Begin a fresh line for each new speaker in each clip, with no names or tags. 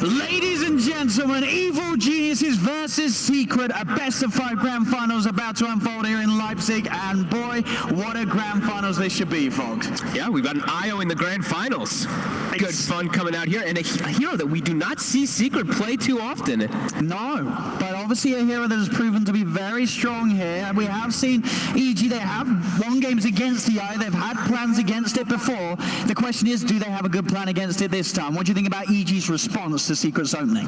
Ladies and gentlemen, Evil Geniuses versus Secret, a best-of-5 grand finals about to unfold here in Leipzig, and boy, what a grand finals this should be, folks.
Yeah, we've got an IO in the grand finals. Good fun coming out here, and a hero that we do not see Secret play too often.
No, but obviously a hero that has proven to be very strong here. We have seen EG, they have won games against the IO, they've had plans against it before. The question is, do they have a good plan against it this time? What do you think about EG's response to Secret's opening?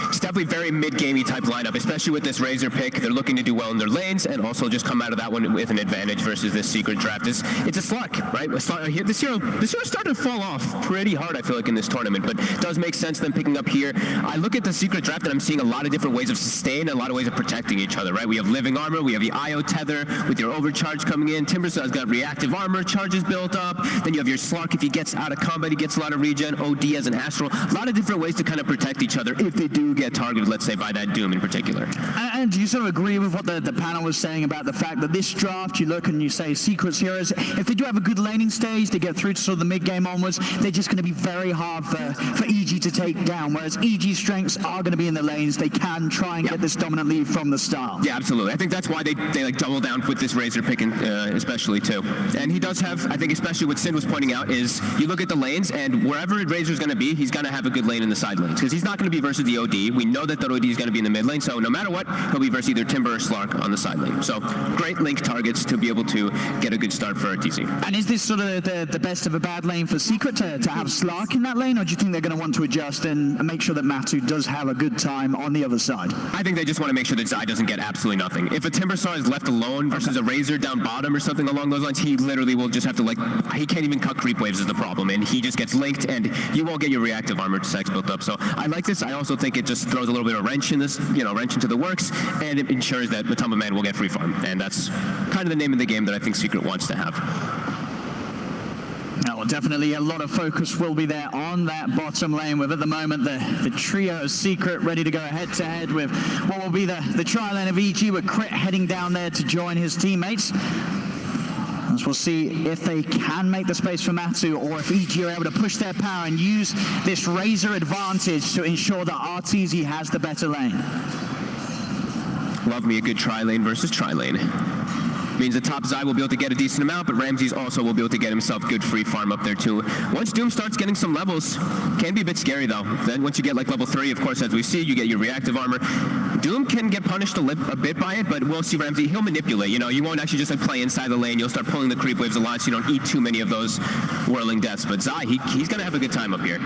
It's definitely very mid-gamey type lineup, especially with this Razor pick. They're looking to do well in their lanes and also just come out of that one with an advantage versus this Secret draft. It's a Slark, right? This hero started to fall off pretty hard, I feel like, in this tournament, but it does make sense them picking up here. I look at the Secret draft and I'm seeing a lot of different ways of sustain and a lot of ways of protecting each other, right? We have living armor, we have the IO tether with your overcharge coming in. Timbersaw's got reactive armor, charges built up. Then you have your Slark if he gets out of combat, he gets a lot of regen. OD as an Astral. A lot of different ways to kind of protect each other if they do get targeted, let's say, by that Doom in particular.
And do you sort of agree with what the panel was saying about the fact that this draft, you look and you say Secret's heroes, if they do have a good laning stage, they get through to sort of the mid-game onwards, they're just going to be very hard for EG to take down, whereas EG's strengths are going to be in the lanes. They can try and get this dominant lead from the start.
Yeah, absolutely. I think that's why they like double down with this Razor pick, especially too. And he does have, I think especially what Sin was pointing out, is you look at the lanes and wherever Razor's going to be, he's going to have a good lane in the side lanes, because he's not going to be versus the OD. We know that the OD is going to be in the mid lane, so no matter what, he'll be versus either Timber or Slark on the side lane. So great link targets to be able to get a good start for Arteezy.
And is this sort of the best of a bad lane for Secret to have Slark in that lane, or do you think they're going to want to adjust and make sure that Matu does have a good time on the other side?
I think they just want to make sure that Zai doesn't get absolutely nothing. If a Timbersaw is left alone versus a Razor down bottom or something along those lines, he literally will just have to, like, he can't even cut creep waves is the problem, and he just gets linked and you won't get your reactive armor stacks built up. So I like this. I also think it just throws a little bit of wrench in this, wrench into the works, and it ensures that Matumbaman will get free farm, and that's kind of the name of the game that I think Secret wants to have.
Well, definitely a lot of focus will be there on that bottom lane with, at the moment, the trio Secret ready to go head-to-head with what will be the tri-lane of EG, with Crit heading down there to join his teammates. As we'll see if they can make the space for Matu, or if EG are able to push their power and use this Razor advantage to ensure that Arteezy has the better lane.
Love me a good tri-lane versus tri-lane. Means the top Zai will be able to get a decent amount, but Ramses also will be able to get himself good free farm up there too. Once Doom starts getting some levels, can be a bit scary though. Then once you get like level 3, of course, as we see, you get your reactive armor. Doom can get punished a bit by it, but we'll see Ramsey, he'll manipulate. You won't actually just like play inside the lane. You'll start pulling the creep waves a lot so you don't eat too many of those whirling deaths. But Zai, he's going to have a good time up here.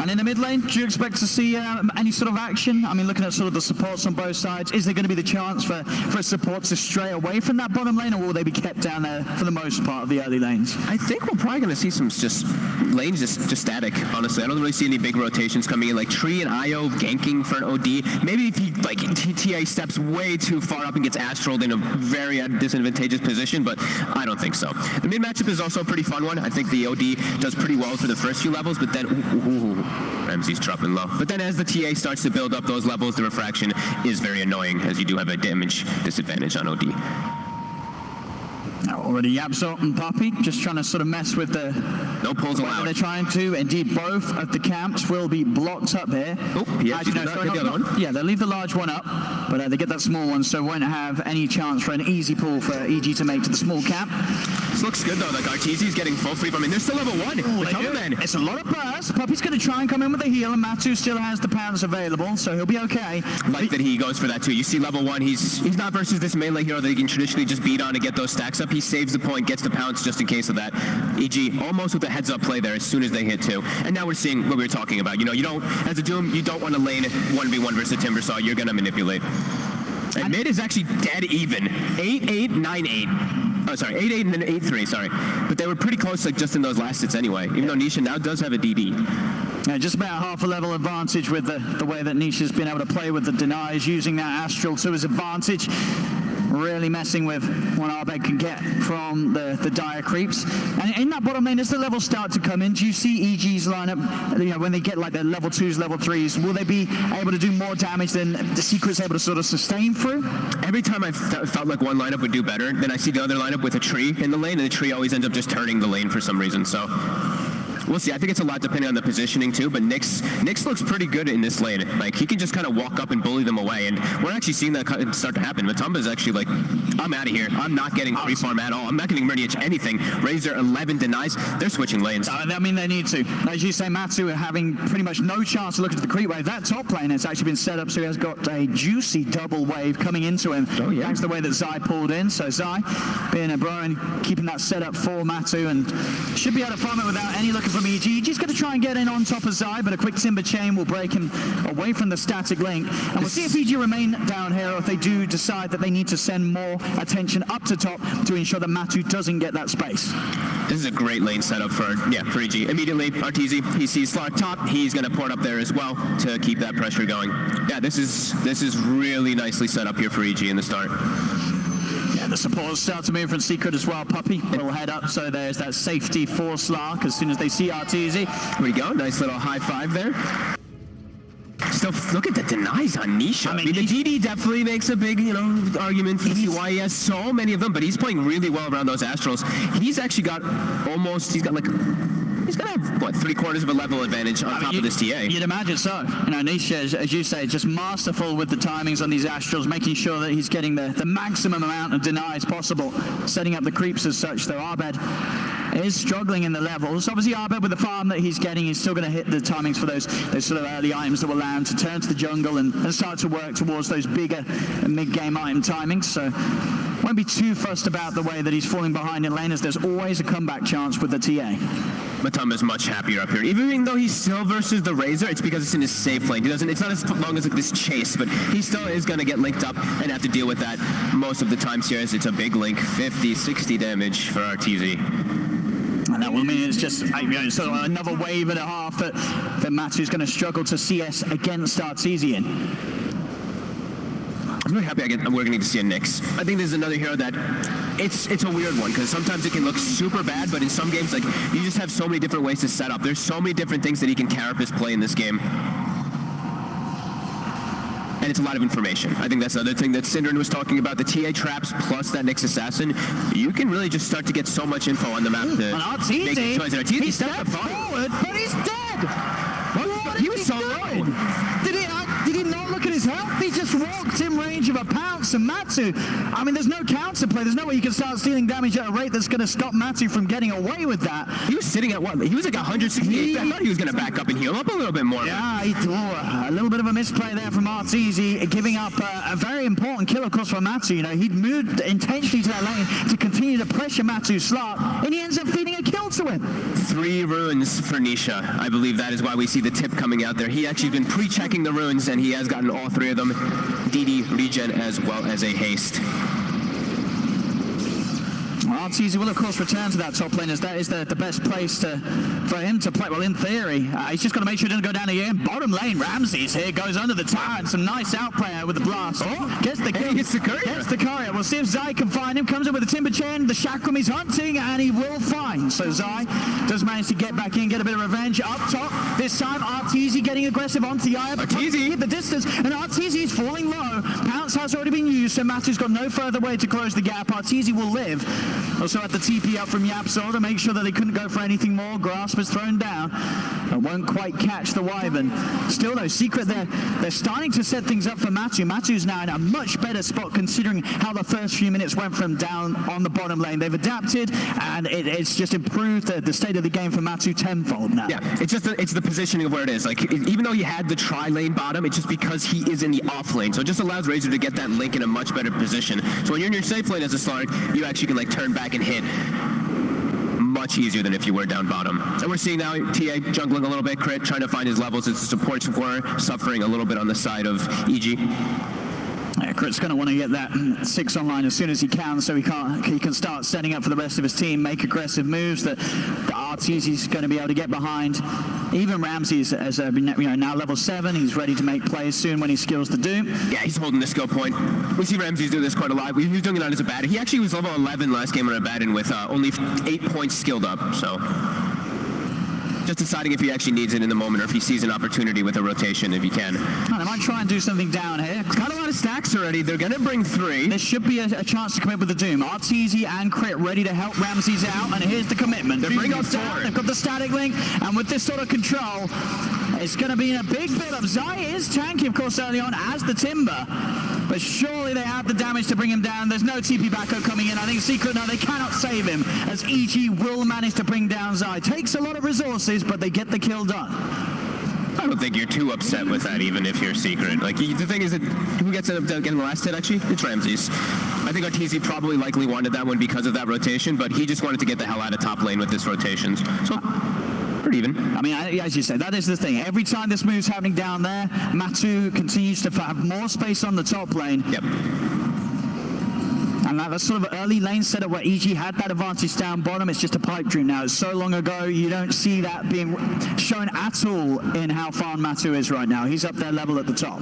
And in the mid lane, do you expect to see any sort of action? I mean, looking at sort of the supports on both sides, is there going to be the chance for supports to stray away from that bottom lane, or will they be kept down there for the most part of the early lanes?
I think we're probably going to see some lanes just static, honestly. I don't really see any big rotations coming in, like Tree and IO ganking for an OD. Maybe if he, like, TA steps way too far up and gets astraled in a very disadvantageous position, but I don't think so. The mid matchup is also a pretty fun one. I think the OD does pretty well for the first few levels, but then, Ramsey's dropping low. But then as the TA starts to build up those levels, the refraction is very annoying, as you do have a damage disadvantage on OD.
Now already YapzOr and Puppy just trying to sort of mess with the...
No pulls allowed.
They're trying to. Indeed, both of the camps will be blocked up here.
Oh, yeah,
yeah, they'll leave the large one up, but they get that small one, so won't have any chance for an easy pull for EG to make to the small camp.
This looks good though, like Arteezy's getting full free from, I mean, they're still level 1.
It's a lot of burst. Puppy's going to try and come in with a heal, and Matu still has the pounds available, so he'll be okay.
Like that he goes for that too. You see level 1, he's not versus this melee hero that he can traditionally just beat on to get those stacks up. He saves the point, gets the pounce just in case of that. EG almost with a heads up play there as soon as they hit 2. And now we're seeing what we were talking about. You don't, as a Doom, you don't want to lane 1v1 versus Timbersaw. You're going to manipulate. And mid is actually dead even. 8-8, 9-8. Oh, sorry, 8-8 and then 8-3, sorry. But they were pretty close, like, just in those last hits anyway, even though Nisha now does have a DD.
Yeah, just about half a level advantage with the way that Nisha's been able to play with the denies, using that Astral to his advantage. Really messing with what EG.Abed can get from the dire creeps. And in that bottom lane, as the levels start to come in, do you see EG's lineup, when they get like the level 2s, level 3s, will they be able to do more damage than the Secret's able to sort of sustain through?
Every time I felt like one lineup would do better, then I see the other lineup with a tree in the lane, and the tree always ends up just turning the lane for some reason, so... we'll see. I think it's a lot depending on the positioning too, but Nyx looks pretty good in this lane. Like, he can just kind of walk up and bully them away, and we're actually seeing that start to happen. Matumba's actually like, I'm out of here. I'm not getting free farm at all. I'm not getting Lineage anything. Razor 11 denies. They're switching lanes.
I mean, they need to. As you say, Matu having pretty much no chance to look into the creep wave. That top lane has actually been set up, so he has got a juicy double wave coming into him.
Oh, yeah.
Thanks to the way that Zai pulled in. So Zai being a bro and keeping that set up for Matu, and should be able to farm it without any looking from EG. EG's going to try and get in on top of Zai, but a quick Timber chain will break him away from the static link. And we'll see if EG remain down here, or if they do decide that they need to send more attention up to top to ensure that Matu doesn't get that space.
This is a great lane setup for EG. Immediately, Arteezy, he sees Slark top. He's going to port up there as well to keep that pressure going. Yeah, this is really nicely set up here for EG in the start.
Yeah, the supports start to move from Secret as well. Puppy will head up, so there's that safety for Slark as soon as they see Arteezy.
Here we go, nice little high five there. So look at the denies on Nisha. I mean, the DD definitely makes a big, argument for why he has so many of them, but he's playing really well around those Astrals. He's actually got he's going to have, what, 3/4 of a level advantage on top of this TA.
You'd imagine so. Nisha, as you say, just masterful with the timings on these Astrals, making sure that he's getting the maximum amount of denies possible, setting up the creeps as such, though Abed is struggling in the levels. Obviously, Abed, with the farm that he's getting, he's still going to hit the timings for those sort of early items that will allow him to turn to the jungle and start to work towards those bigger mid-game item timings. So won't be too fussed about the way that he's falling behind in lane, as there's always a comeback chance with the TA.
Matumba's much happier up here. Even though he's still versus the Razor, it's because it's in his safe lane. It's not as long as like this chase, but he still is going to get linked up and have to deal with that most of the times here, as it's a big link. 50, 60 damage for Arteezy.
And that will mean it's just sort of another wave and a half that Matu's going to struggle to CS against Arteezy in.
I'm really happy we're going to see a Nyx. I think this is another hero that it's a weird one, because sometimes it can look super bad, but in some games, like, you just have so many different ways to set up. There's so many different things that he can carapace play in this game. And it's a lot of information. I think that's another thing that Synderen was talking about, the TA traps plus that Nyx Assassin. You can really just start to get so much info on the map to make a choice. Arteezy,
he stepped forward, but he's dead!
He was so low!
Did he not look at his health? He just walked in range of a pounce, and Matu, I mean, there's no counterplay. There's no way you can start stealing damage at a rate that's going to stop Matu from getting away with that.
He was sitting at what? He was like 168. I thought he was going to back up and heal up a little bit more.
Yeah, a little bit of a misplay there from Arteezy, giving up a very important kill, of course, for Matu. He'd moved intentionally to that lane to continue to pressure Matu's Slark, and he ends up feeding a kill to him.
3 runes for Nisha. I believe that is why we see the tip coming out there. He actually been pre-checking the runes, and he has gotten all 3 of them. DD, regen, as well as a haste.
Arteezy will, of course, return to that top lane, as that is the best place for him to play. Well, in theory, he's just got to make sure he doesn't go down again. Bottom lane, Ramses here goes under the tower, and some nice outplay with the blast. Gets the kill.
Gets the courier.
Gets the courier. We'll see if Zai can find him. Comes in with the timber chain. The Chakram he's hunting, and he will find. So Zai does manage to get back in, get a bit of revenge up top. This time, Arteezy getting aggressive onto the eye.
Arteezy
hit the distance, and Arteezy is falling low. Pounce has already been used, so Matu's got no further way to close the gap. Arteezy will live. Also had the TP up from YapzOr to make sure that they couldn't go for anything more. Grasp is thrown down, but won't quite catch the Wyvern. Still though, Secret they're starting to set things up for Matu. Matu's now in a much better spot, considering how the first few minutes went from down on the bottom lane. They've adapted, and it's just improved the state of the game for Matu tenfold now.
Yeah, it's the positioning of where it is. Like, even though he had the tri-lane bottom, it's just because he is in the off lane. So it just allows Razor to get that link in a much better position. So when you're in your safe lane as a Slark, you actually can like turn back and hit much easier than if you were down bottom. And we're seeing now TA jungling a little bit, Crit trying to find his levels as the supports were suffering a little bit on the side of EG.
Yeah, Crit's going to want to get that 6 online as soon as he can, so he can start setting up for the rest of his team, make aggressive moves that Arteezy's going to be able to get behind. Even Ramses has now level 7. He's ready to make plays soon when he skills the Doom.
Yeah, he's holding the skill point. We see Ramses do this quite a lot. He was doing it on his Abaddon. He actually was level 11 last game on Abaddon with only 8 points skilled up, so just deciding if he actually needs it in the moment or if he sees an opportunity with a rotation, if he can.
Oh, they might try and do something down here.
Got a lot of stacks already. They're going to bring 3.
There should be a chance to commit with the Doom. Arteezy and Crit ready to help Ramses out, and here's the commitment.
They're bringing up 4.
They've got the static link, and with this sort of control, it's going to be a big build-up. Zai is tanky, of course, early on as the Timber, but surely they have the damage to bring him down. There's no TP backup coming in. I think Secret, no, they cannot save him, as EG will manage to bring down Zai. Takes a lot of resources, but they get the kill done.
I don't think you're too upset with that, even if you're Secret. Like, the thing is that who gets getting the last hit, actually? It's Ramses. I think Arteezy probably likely wanted that one because of that rotation, but he just wanted to get the hell out of top lane with this rotations. So, pretty even.
I mean, as you said, that is the thing. Every time this move's happening down there, Matu continues to have more space on the top lane.
Yep.
And that sort of early lane setup where EG had that advantage down bottom, it's just a pipe dream now. It's so long ago, you don't see that being shown at all in how far Matu is right now. He's up there level at the top.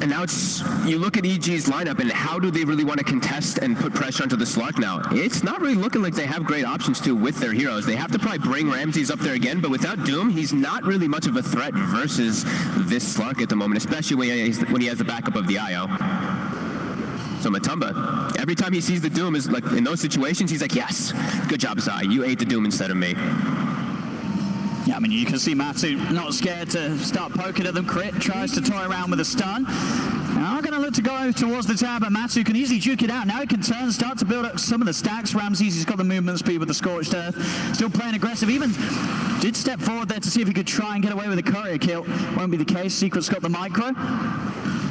And now it's, you look at EG's lineup and how do they really want to contest and put pressure onto the Slark now? It's not really looking like they have great options to with their heroes. They have to probably bring Ramses up there again, but without Doom, he's not really much of a threat versus this Slark at the moment, especially when he has the backup of the IO. So Matumba, every time he sees the Doom, is like in those situations, he's like, yes, good job, Zai. You ate the Doom instead of me.
Yeah, I mean, you can see Matu not scared to start poking at them. Crit tries to toy around with a stun. Now going to look to go towards the tower, but Matu can easily juke it out. Now he can turn, start to build up some of the stacks. Ramses, he's got the movement speed with the Scorched Earth. Still playing aggressive. Even did step forward there to see if he could try and get away with a courier kill. Won't be the case. Secret's got the micro.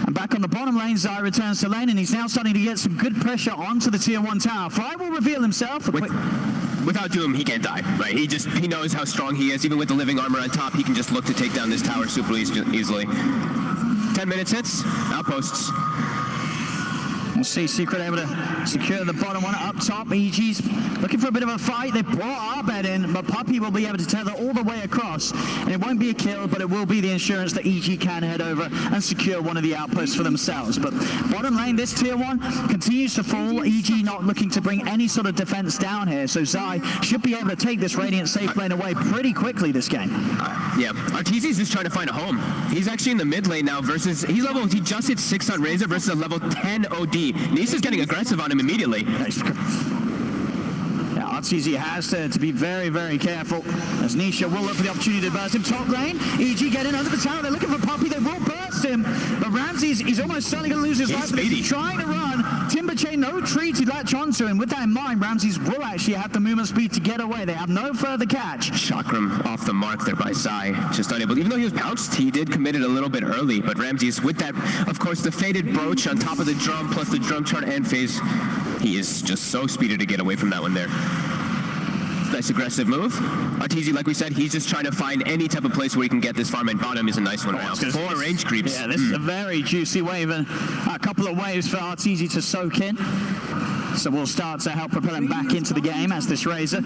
And back on the bottom lane, Zai returns to lane, and he's now starting to get some good pressure onto the tier 1 tower. Fly will reveal himself.
Without Doom, he can't die, right? He knows how strong he is. Even with the living armor on top, he can just look to take down this tower super easily. 10 minutes hits, outposts.
We'll see Secret able to secure the bottom one up top. EG's looking for a bit of a fight. They brought Abed in, but Puppy will be able to tether all the way across. And it won't be a kill, but it will be the insurance that EG can head over and secure one of the outposts for themselves. But bottom lane, this tier 1 continues to fall. EG not looking to bring any sort of defense down here. So Zai should be able to take this Radiant safe lane away pretty quickly this game.
Yeah, Arteezy's just trying to find a home. He's actually in the mid lane now versus, he just hit 6 on Razor versus a level 10 OD. Nisha's getting aggressive on him immediately.
Yeah, Arteezy has to be very, very careful, as Nisha will look for the opportunity to burst him. Top lane, EG getting under the tower. They're looking for Puppy. They will burst him, but Ramses, he's almost certainly going to lose his life. He's trying to run. Timber chain, no tree to latch onto him. With that in mind, Ramses will actually have the movement speed to get away. They have no further catch.
Chakram off the mark there by Zai. Just unable. Even though he was pounced, he did commit it a little bit early, but Ramses, with that, of course, the faded brooch on top of the drum, plus the drum chart and phase, he is just so speedy to get away from that one there. Nice aggressive move. Arteezy, like we said, he's just trying to find any type of place where he can get this farm, and bottom is a nice one now. 4 range creeps.
Yeah, this is a very juicy wave, and a couple of waves for Arteezy to soak in. So we'll start to help propel him back into the game as this Razor.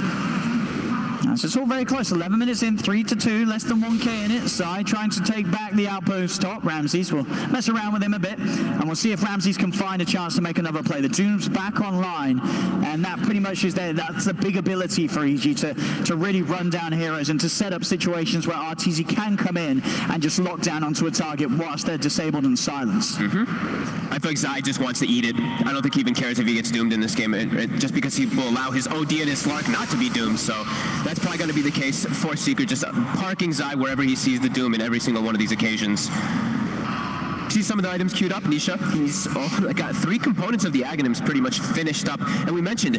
So it's all very close. 11 minutes in, 3-2, less than 1k in it. Zai trying to take back the outpost top. Ramses will mess around with him a bit, and we'll see if Ramses can find a chance to make another play. The Doom's back online, and that pretty much is there. That's the big ability for EG to really run down heroes and to set up situations where Arteezy can come in and just lock down onto a target whilst they're disabled and silenced.
I feel like Zai just wants to eat it. I don't think he even cares if he gets doomed in this game, just because he will allow his OD and his Slark not to be doomed. So that's probably going to be the case for Secret, just parking Zai wherever he sees the Doom in every single one of these occasions. See some of the items queued up, Nisha. He's got 3 components of the Aghanims pretty much finished up. And we mentioned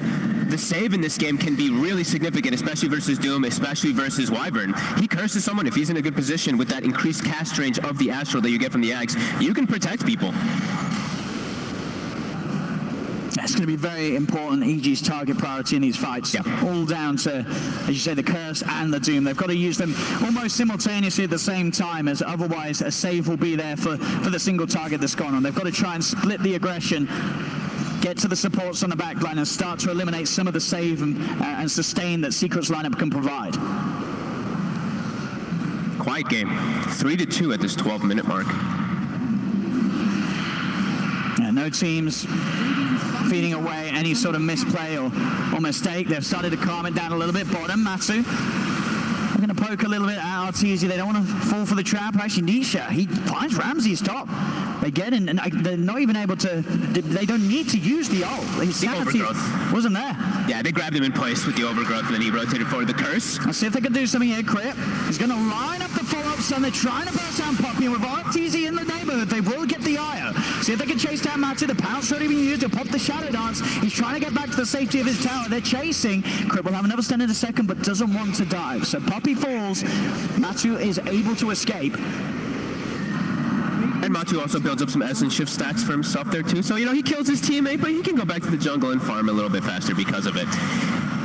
the save in this game can be really significant, especially versus Doom, especially versus Wyvern. He curses someone if he's in a good position with that increased cast range of the Astral that you get from the Aghs. You can protect people.
It's going to be very important, EG's target priority in these fights.
Yeah.
All down to, as you say, the Curse and the Doom. They've got to use them almost simultaneously at the same time, as otherwise a save will be there for the single target that's gone on. They've got to try and split the aggression, get to the supports on the back line, and start to eliminate some of the save and sustain that Secret's lineup can provide.
Quiet game. 3-2 at this 12-minute mark.
Yeah, no teams feeding away any sort of misplay or mistake. They've started to calm it down a little bit. Bottom, Matu We're going to poke a little bit at Arteezy. They don't want to fall for the trap. Actually, Nisha, he finds Ramsey's top. They get in, and they're not even able to, they don't need to use the ult. His sanity wasn't there.
Yeah, they grabbed him in place with the overgrowth, and then he rotated forward the curse.
Let's see if they can do something here, Crit. He's going to line up the follow-ups, and they're trying to burst down Puppy, and with Arteezy in the neighborhood, they will get the IO. See if they can chase down Matu. The pounce already been used to pop the Shadow Dance. He's trying to get back to the safety of his tower. They're chasing. Crit will have another stand in a second, but doesn't want to dive. So Puppy falls. Matu is able to escape.
And Matu also builds up some essence shift stacks for himself there too. So, you know, he kills his teammate, but he can go back to the jungle and farm a little bit faster because of it.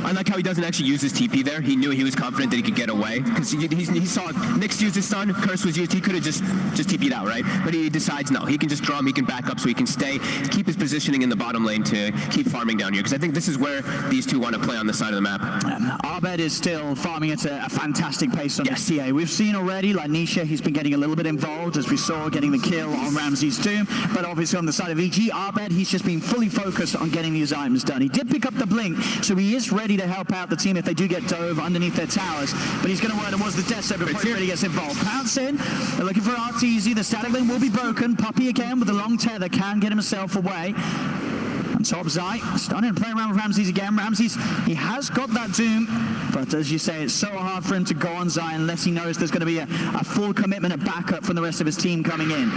I like how he doesn't actually use his TP there. He knew he was confident that he could get away because he saw Nyx use his stun, curse was used. He could have just TP'd out, right? But he decides no, he can just draw him, he can back up so he can keep his positioning in the bottom lane to keep farming down here because I think this is where these two want to play on the side of the map.
Abed is still farming at a fantastic pace on the TA. We've seen already, like Nisha, he's been getting a little bit involved as we saw getting the kill on Ramsey's Doom, but obviously on the side of EG.Abed, he's just been fully focused on getting these items done. He did pick up the blink, so he is ready to help out the team if they do get dove underneath their towers, but he's going to work towards the Deso before he really gets involved. Pounce in, they're looking for Arteezy, the static lane will be broken. Puppy again with the long tether can get himself away. On top, Zai starting to play around with Ramses again. Ramses, he has got that Doom, but as you say, it's so hard for him to go on Zai unless he knows there's going to be a full commitment of backup from the rest of his team coming in.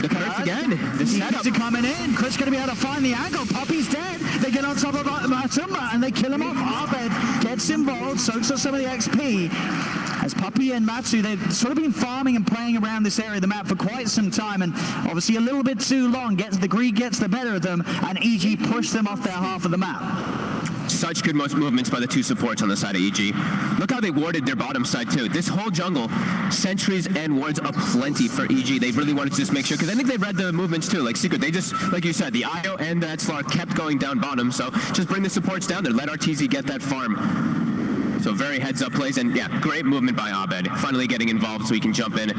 The curse again. The setup
coming in. Chris going to be able to find the angle. Puppy's dead. They get on top of Matumba and they kill him off. Abed gets involved, soaks up some of the XP. As Puppy and Matsu, they've sort of been farming and playing around this area of the map for quite some time, and obviously a little bit too long. The greed gets the better of them, and EG pushed them off their half of the map.
Such good movements by the two supports on the side of EG. Look how they warded their bottom side too. This whole jungle, sentries and wards aplenty for EG. They really wanted to just make sure, because I think they read the movements too. Like Secret, they just, like you said, the IO and that Slark kept going down bottom. So just bring the supports down there. Let Arteezy get that farm. So very heads up plays, and yeah, great movement by Abed. Finally getting involved so he can jump in.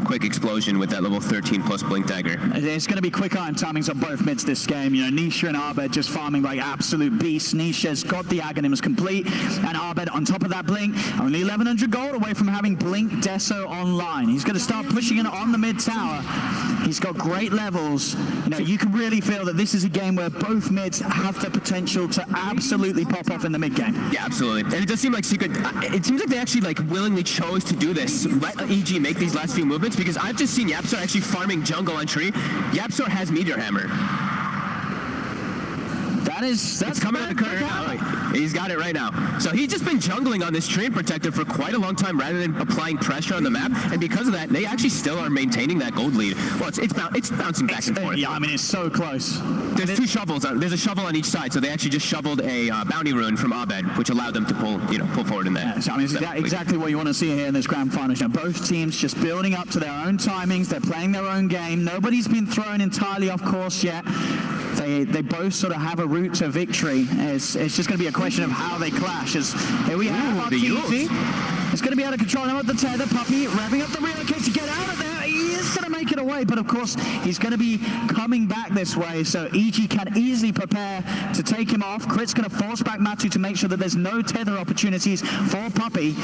Quick explosion with that level 13 plus blink dagger. It's
going to be quick iron timings on both mids this game. You know, Nisha and Abed just farming like absolute beasts. Nisha's got the Aghanims complete, and Abed on top of that blink, only 1100 gold away from having blink Deso online. He's going to start pushing it on the mid tower. He's got great levels. You know, you can really feel that this is a game where both mids have the potential to absolutely pop off in the mid game.
Yeah, absolutely. And it does seem like Secret, it seems like they actually like willingly chose to do this. Let EG make these last few movements, because I've just seen YapzOr actually farming jungle on tree. YapzOr has Meteor Hammer. That's coming out of the current. Oh, he's got it right now. So he's just been jungling on this Treant Protector for quite a long time rather than applying pressure on the map. And because of that, they actually still are maintaining that gold lead. Well, it's bouncing back and forth.
Yeah, I mean, it's so close.
There's two shovels. There's a shovel on each side. So they actually just shoveled a bounty rune from Abed, which allowed them to pull forward in there.
Yeah, so, I mean, it's exactly what you want to see here in this grand final. Now, both teams just building up to their own timings. They're playing their own game. Nobody's been thrown entirely off course yet. They both sort of have a route to victory. It's just going to be a question of how they clash. As here we have Arteezy. It's going to be out of control now with the tether. Puppy revving up the relocate to get out of there. He is going to make it away, but of course he's going to be coming back this way. So EG can easily prepare to take him off. Crit's going to force back Matu to make sure that there's no tether opportunities for Puppy.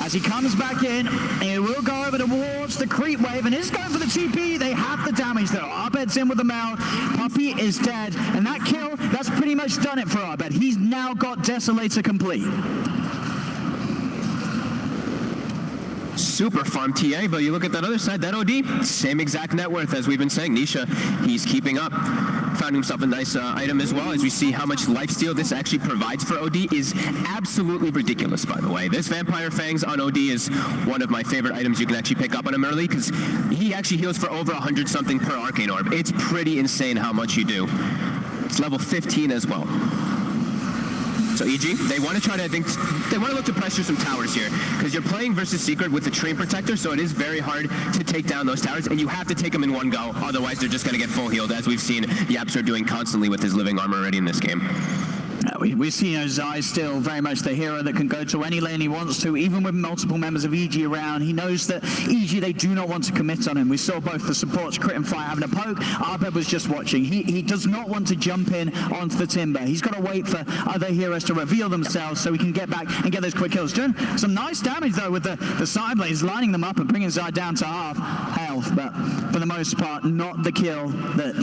As he comes back in, he will go over towards the creep wave and is going for the TP. They have the damage though. Abed's in with the meld. Puppy is dead. And that kill, that's pretty much done it for Abed. He's now got Desolator complete.
Super farm TA, but you look at that other side, that OD, same exact net worth as we've been saying. Nisha, he's keeping up. Found himself a nice item as well, as we see how much lifesteal this actually provides for OD is absolutely ridiculous, by the way. This Vampire Fangs on OD is one of my favorite items you can actually pick up on him early, because he actually heals for over 100 something per Arcane Orb. It's pretty insane how much you do. It's level 15 as well. So EG, they want to try to, I think, they want to look to pressure some towers here, because you're playing versus Secret with the Treant Protector, so it is very hard to take down those towers, and you have to take them in one go, otherwise they're just going to get full healed, as we've seen YapzOr doing constantly with his living armor already in this game.
we see Zai still very much the hero that can go to any lane he wants to, even with multiple members of EG around. He knows that EG, they do not want to commit on him. We saw both the supports, Secret.Fly having a poke. Abed was just watching. He does not want to jump in onto the Timber. He's got to wait for other heroes to reveal themselves so he can get back and get those quick kills. Doing some nice damage though with the side blades, lining them up and bringing Zai down to half health, but for the most part, not the kill that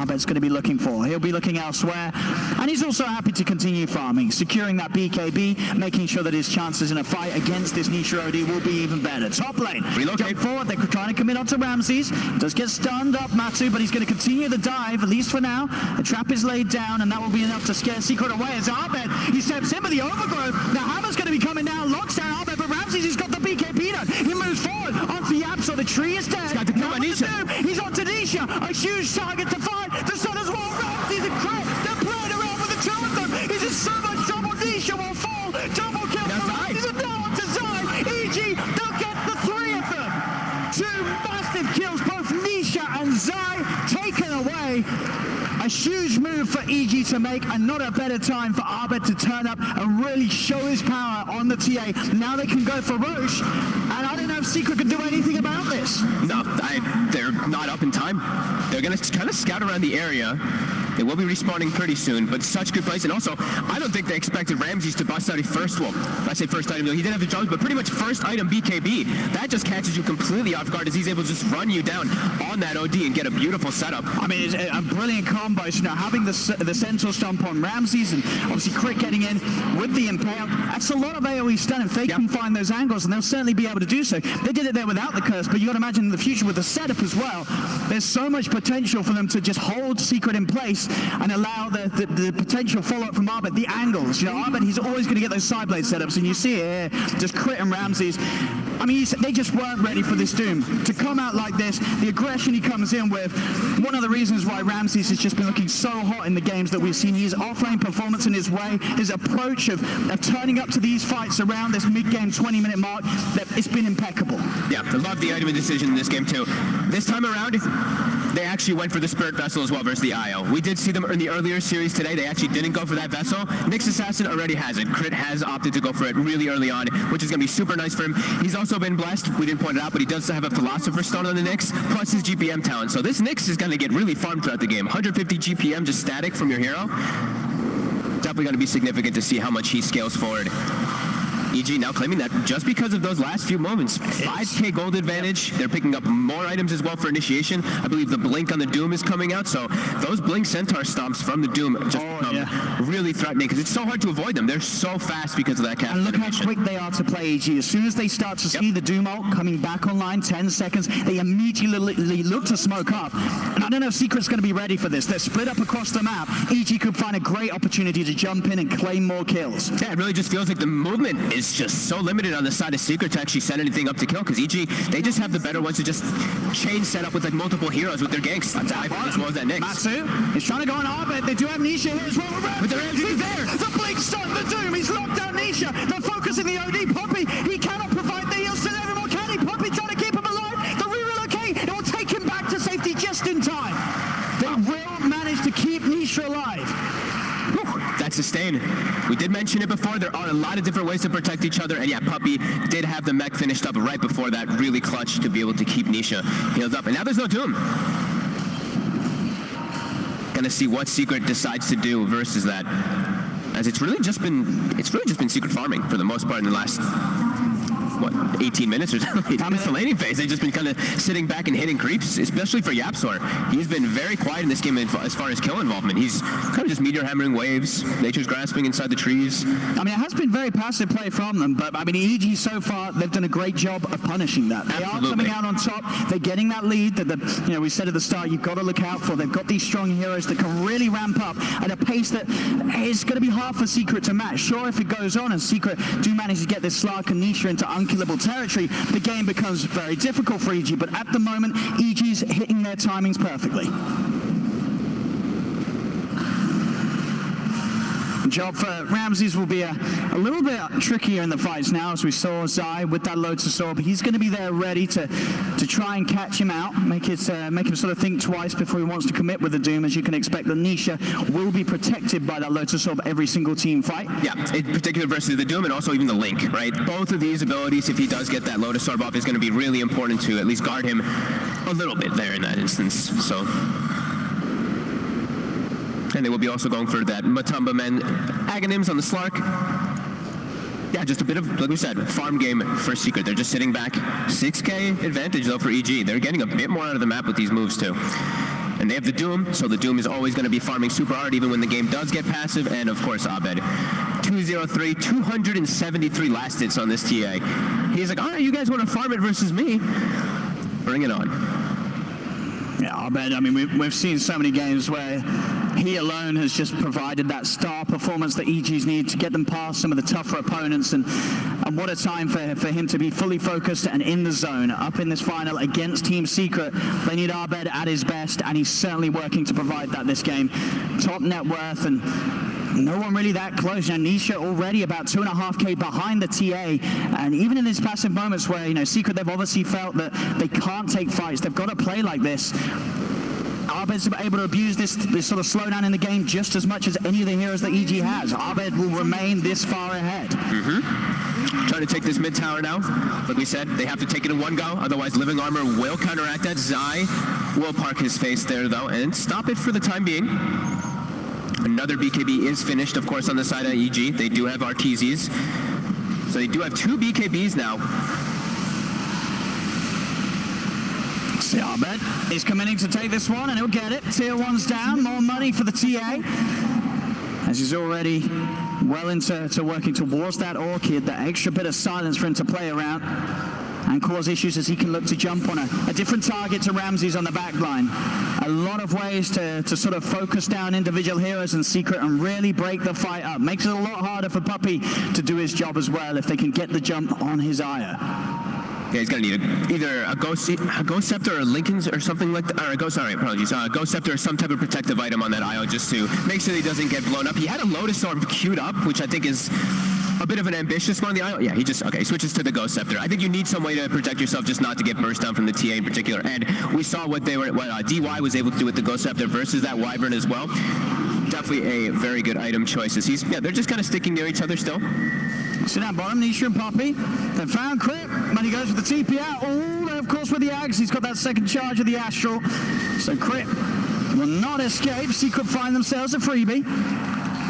Abed's going to be looking for. He'll be looking elsewhere, and he's also happy to continue farming, securing that BKB, making sure that his chances in a fight against this Nisha OD will be even better. Top lane, jump forward, they're trying to commit onto Ramses, does get stunned up Matu, but he's going to continue the dive, at least for now. The trap is laid down, and that will be enough to scare Secret away as Abed, he steps in with the overgrowth. The hammer's going to be coming down, locks down Abed, but Ramses, he's got the BKB now. He moves forward onto YapzOr, the tree is dead. He's onto Nisha, a huge target to find. The sun as well, Ramses and Crit, they're playing around with the two of them. He's just so much trouble. Nisha will fall, double kill for Ramses and now onto Zai. EG, they'll get the three of them. Two massive kills, both Nisha and Zai taken away. A huge move for EG to make, and not a better time for Abed to turn up and really show his power on the TA. Now they can go for Roche, and I don't know if Secret can do anything about this.
No, they're not up in time. They're going to kind of scout around the area. They will be respawning pretty soon, but such good place. And also, I don't think they expected Ramses to bust out a first one. I say first item, he didn't have the jumps, but pretty much first item BKB. That just catches you completely off guard as he's able to just run you down on that OD and get a beautiful setup.
I mean, it's a brilliant combo. So now having the Centaur stomp on Ramses and obviously Crit getting in with the Impale, that's a lot of AoE stun. If they can find those angles, and they'll certainly be able to do so. They did it there without the curse, but you got to imagine in the future with the setup as well, there's so much potential for them to just hold Secret in place and allow the potential follow-up from Abed, the angles. You know, Abed, he's always going to get those side blade setups, and you see it here, just Crit and Ramses. I mean, they just weren't ready for this Doom. To come out like this, the aggression he comes in with, one of the reasons why Ramses has just been looking so hot in the games that we've seen, his offlane performance in his way, his approach of turning up to these fights around this mid-game 20-minute mark, it's been impeccable.
Yeah, I love the item decision in this game too. This time around, they actually went for the Spirit Vessel as well versus the IO. We did see them in the earlier series today. They actually didn't go for that Vessel. Nyx Assassin already has it. Crit has opted to go for it really early on, which is going to be super nice for him. He's also been blessed. We didn't point it out, but he does have a Philosopher's Stone on the Nyx, plus his GPM talent. So this Nyx is going to get really farmed throughout the game. 150 GPM just static from your hero. Definitely going to be significant to see how much he scales forward. EG now claiming that just because of those last few moments, 5k gold advantage. They're picking up more items as well for initiation. I believe the blink on the Doom is coming out, so those blink centaur stomps from the Doom just become really threatening because it's so hard to avoid them. They're so fast because of that cast.
And look
animation.
how quick they are to play EG. As soon as they start to see the Doom ult coming back online, 10 seconds, they immediately look to smoke up. And I don't know if Secret's going to be ready for this. They're split up across the map. EG could find a great opportunity to jump in and claim more kills.
Yeah, it really just feels like the movement is just so limited on the side of Secret to actually set anything up to kill, because EG, they just have the better ones to just chain set up with like multiple heroes with their ganks as well as that Nyx.
Matsu is trying to go on Abed. They do have Nisha here as well.
But he's there.
The blink stun, the Doom. He's locked down Nisha. They're focusing the ODPuppy. He cannot provide the heals to them anymore, can he? Puppy trying to keep him alive. The re-relocate. It will take him back to safety just in time. They will manage to keep Nisha alive.
That's sustain. We did mention it before. There are a lot of different ways to protect each other, and yeah, Puppy did have the mech finished up right before that, really clutch to be able to keep Nisha healed up. And now there's no Doom. Gonna see what Secret decides to do versus that, as it's really just been Secret farming for the most part in the last 18 minutes or so. It's the laning phase. They've just been kind of sitting back and hitting creeps, especially for YapzOr. He's been very quiet in this game as far as kill involvement. He's kind of just meteor hammering waves, nature's grasping inside the trees.
I mean, it has been very passive play from them, but I mean, EG so far, they've done a great job of punishing that. They are coming out on top. They're getting that lead that we said at the start, you've got to look out for. They've got these strong heroes that can really ramp up at a pace that is going to be hard for Secret to match. Sure, if it goes on and Secret do manage to get this Slark and Nisha into unkillable territory, the game becomes very difficult for EG, but at the moment, EG's hitting their timings perfectly. Job for Ramses will be a little bit trickier in the fights now, as we saw Zai with that Lotus Orb. He's going to be there ready to try and catch him out, make him sort of think twice before he wants to commit with the Doom. As you can expect, the Nisha will be protected by that Lotus Orb every single team fight.
Yeah, in particular versus the Doom and also even the Link, right? Both of these abilities, if he does get that Lotus Orb off, is going to be really important to at least guard him a little bit there in that instance. So. And they will be also going for that Matumbaman Aghanim's on the Slark. Yeah, just a bit of, like we said, farm game for Secret. They're just sitting back. 6k advantage, though, for EG. They're getting a bit more out of the map with these moves, too. And they have the Doom, so the Doom is always going to be farming super hard, even when the game does get passive. And, of course, Abed. 203, 273 last hits on this TA. He's like, all right, you guys want to farm it versus me? Bring it on.
Yeah, Abed, I mean, we've seen so many games where he alone has just provided that star performance that EGs need to get them past some of the tougher opponents, and what a time for him to be fully focused and in the zone up in this final against Team Secret. They need Abed at his best, and he's certainly working to provide that this game. Top net worth, and no one really that close. Now, Nisha already about 2.5k behind the TA, and even in these passive moments where, you know, Secret, they've obviously felt that they can't take fights, they've got to play like this. Abed's able to abuse this sort of slowdown in the game just as much as any of the heroes that EG has. Abed will remain this far ahead.
Trying to take this mid tower now. Like we said, they have to take it in one go, otherwise Living Armor will counteract that. Zai will park his face there, though, and stop it for the time being. Another BKB is finished, of course, on the side of EG. They do have Arteezys. So they do have 2 BKBs now.
See, Abed is committing to take this one, and he'll get it. Tier 1's down, more money for the TA. As he's already well into working towards that Orchid, that extra bit of silence for him to play around and cause issues as he can look to jump on a different target to Ramses on the back line. A lot of ways to sort of focus down individual heroes in Secret and really break the fight up. Makes it a lot harder for Puppy to do his job as well if they can get the jump on his Aya.
Yeah, he's going to need either a Ghost Scepter or Lincoln's or something like that. Or a Ghost Scepter or some type of protective item on that IO just to make sure he doesn't get blown up. He had a Lotus Orb queued up, which I think is a bit of an ambitious one on the IO. Yeah, he switches to the Ghost Scepter. I think you need some way to protect yourself just not to get burst down from the TA in particular. And we saw what DY was able to do with the Ghost Scepter versus that Wyvern as well. Definitely a very good item choice. They're just kind of sticking near each other still.
See that bottom, Nisha and Puppy. They found Crit, but he goes with the TP out. Oh, of course with the Ags, he's got that second charge of the Astral. So Crit will not escape. Secret find themselves a freebie.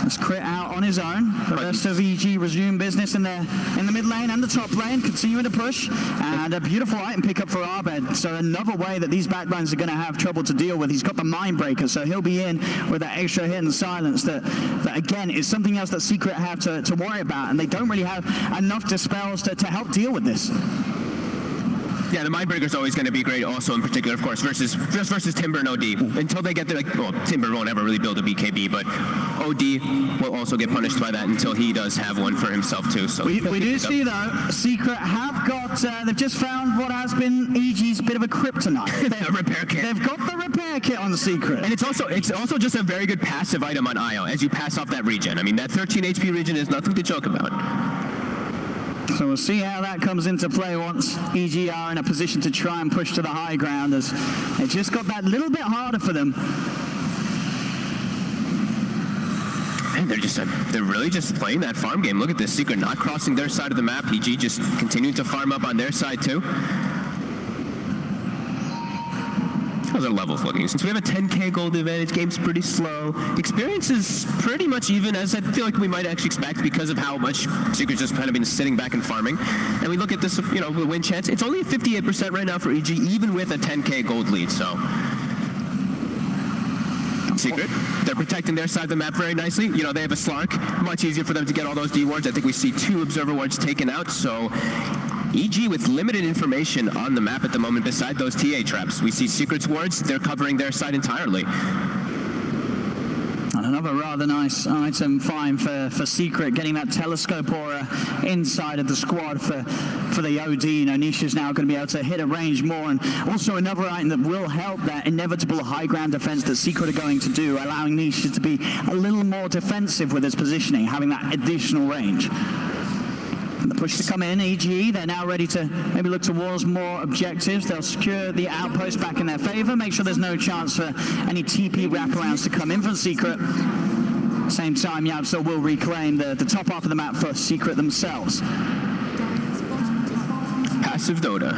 That's Crit out on his own. The rest of EG resume business in the mid lane and the top lane, continuing to push. And a beautiful item pickup for Abed. So another way that these backlines are going to have trouble to deal with. He's got the Mindbreaker, so he'll be in with that extra hit and silence that again, is something else that Secret have to worry about. And they don't really have enough dispels to help deal with this.
Yeah, the Mindbreaker is always going to be great also in particular, of course, versus Timber and OD. Until they get there, Timber won't ever really build a BKB, but OD will also get punished by that until he does have one for himself too. So
we do see, though, Secret have got, they've just found what has been EG's bit of a kryptonite.
A repair kit.
They've got the repair kit on the Secret.
And it's also just a very good passive item on IO as you pass off that regen. I mean, that 13 HP regen is nothing to joke about.
So we'll see how that comes into play once EG are in a position to try and push to the high ground, as it just got that little bit harder for them.
And they're really just playing that farm game. Look at this, Secret not crossing their side of the map. EG just continuing to farm up on their side too. How's our levels looking? Since we have a 10k gold advantage, game's pretty slow. Experience is pretty much even, as I feel like we might actually expect because of how much Secret's just kind of been sitting back and farming. And we look at this, the win chance. It's only 58% right now for EG, even with a 10k gold lead, so. Secret, they're protecting their side of the map very nicely. They have a Slark, much easier for them to get all those D wards. I think we see 2 Observer wards taken out, so EG with limited information on the map at the moment beside those TA traps. We see Secret's wards, they're covering their side entirely.
Another rather nice item find for Secret, getting that telescope aura inside of the squad for the OD. You know, Nisha's now going to be able to hit a range more, and also another item that will help that inevitable high ground defense that Secret are going to do, allowing Nisha to be a little more defensive with his positioning, having that additional range. And the push to come in, EG, they're now ready to maybe look towards more objectives. They'll secure the outpost back in their favor, make sure there's no chance for any TP wraparounds to come in from Secret. Same time, YapzOr will reclaim the top half of the map for Secret themselves.
Passive Dota.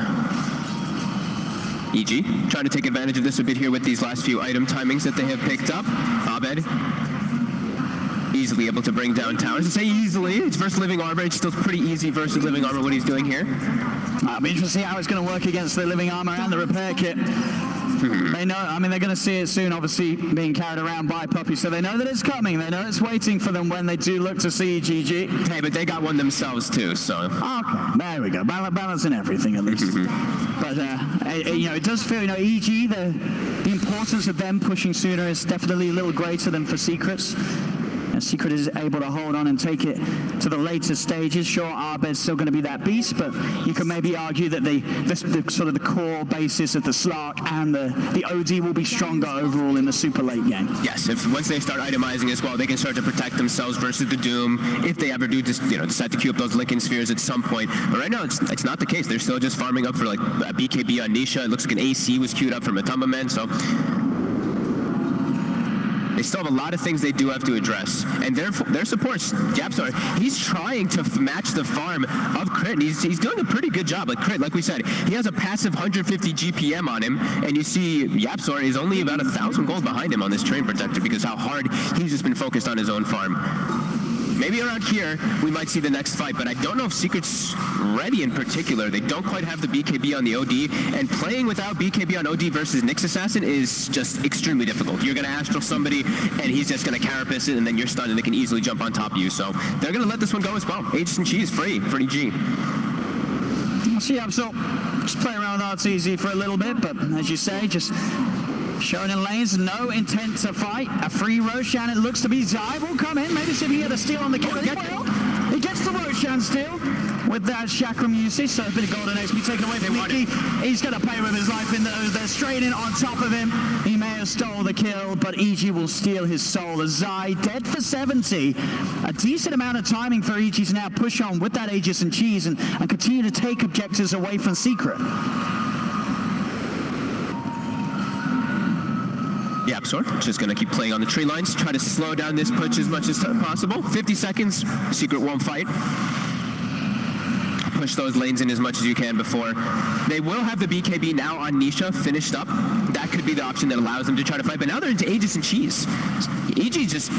EG trying to take advantage of this a bit here with these last few item timings that they have picked up. Abed easily able to bring down towers. I say easily, it's versus Living Armor. It's still pretty easy versus Living Armor what he's doing here.
I'll be interested to see how it's going to work against the Living Armor and the repair kit. They know, I mean, they're going to see it soon, obviously being carried around by Puppy, so they know that it's coming. They know it's waiting for them when they do look to see GG.
Hey, but they got one themselves too, so.
Okay, there we go. Balancing everything at least. But, you know, it does feel, you know, EG, the importance of them pushing sooner is definitely a little greater than for Secrets. Secret is able to hold on and take it to the later stages. Sure, Abed's still going to be that beast, but you can maybe argue that the sort of the core basis of the Slark and the OD will be stronger overall in the super late game.
Yes, once they start itemizing as well, they can start to protect themselves versus the Doom if they ever do just, you know, decide to queue up those Licking Spheres at some point. But right now, it's not the case. They're still just farming up for like a BKB on Nisha. It looks like an AC was queued up for MATUMBAMAN, so they still have a lot of things they do have to address. And their supports, YapzOr, he's trying to match the farm of Crit, and he's doing a pretty good job. Like Crit, like we said, he has a passive 150 GPM on him, and you see YapzOr is only about 1,000 gold behind him on this Treant Protector because how hard he's just been focused on his own farm. Maybe around here, we might see the next fight, but I don't know if Secret's ready in particular. They don't quite have the BKB on the OD, and playing without BKB on OD versus Nyx Assassin is just extremely difficult. You're going to Astral somebody, and he's just going to carapace it, and then you're stunned, and they can easily jump on top of you. So they're going to let this one go as well. Aegis and Cheese free for EG.
So YapzOr just play around with Arteezy for a little bit, but as you say, just showing in lanes, no intent to fight. A free Roshan, it looks to be Zai will come in. Maybe see if he had a steal on the kill. He gets the Roshan steal with that chakram usage, so a bit of golden XP taken away from Mickey. He's going to pay with his life in they're straight in on top of him. He may have stole the kill, but EG will steal his soul. As Zai dead for 70. A decent amount of timing for EG to now push on with that Aegis and Cheese and continue to take objectives away from Secret.
YapzOr just going to keep playing on the tree lines, try to slow down this push as much as possible. 50 seconds, Secret won't fight. Push those lanes in as much as you can before. They will have the BKB now on Nisha finished up. That could be the option that allows them to try to fight, but now they're into Aegis and Cheese. EG just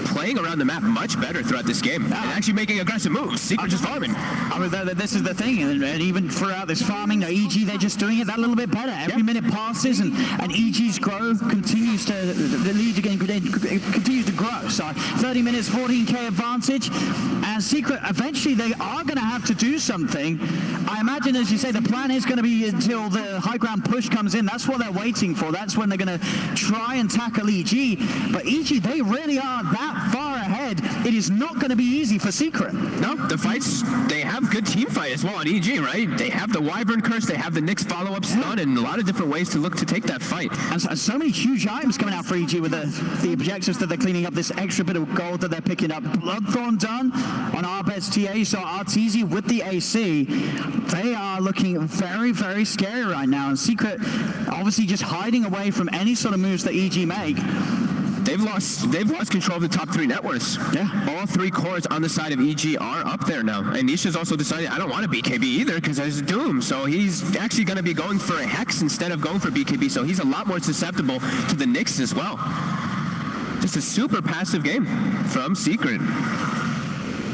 playing around the map much better throughout this game and actually making aggressive moves. Secret just farming.
I mean, this is the thing, and even throughout this farming, EG, they're just doing it that little bit better. Every minute passes, and EG's growth continues to, the lead again continues to grow. So 30 minutes, 14k advantage, and Secret, eventually they are going to have to do something. I imagine, as you say, the plan is going to be until the high ground push comes in. That's what they're waiting for. That's when they're going to try and tackle EG. But EG, they really are that far ahead. It is not going to be easy for Secret.
No, the fights, they have good team fight as well on EG, right? They have the Wyvern curse, they have the Nyx follow-up stun, and a lot of different ways to look to take that fight.
And so many huge items coming out for EG with the objectives that they're cleaning up, this extra bit of gold that they're picking up. Bloodthorn done on Abed's TA, so Arteezy with the AC. They are looking very, very scary right now, and Secret obviously just hiding away from any sort of moves that EG make.
They've lost control of the top 3 net worths. Yeah. All 3 cores on the side of EG are up there now. And Nisha's also decided, I don't want a BKB either because there's a Doom. So he's actually going to be going for a Hex instead of going for BKB. So he's a lot more susceptible to the Nyx as well. Just a super passive game from Secret.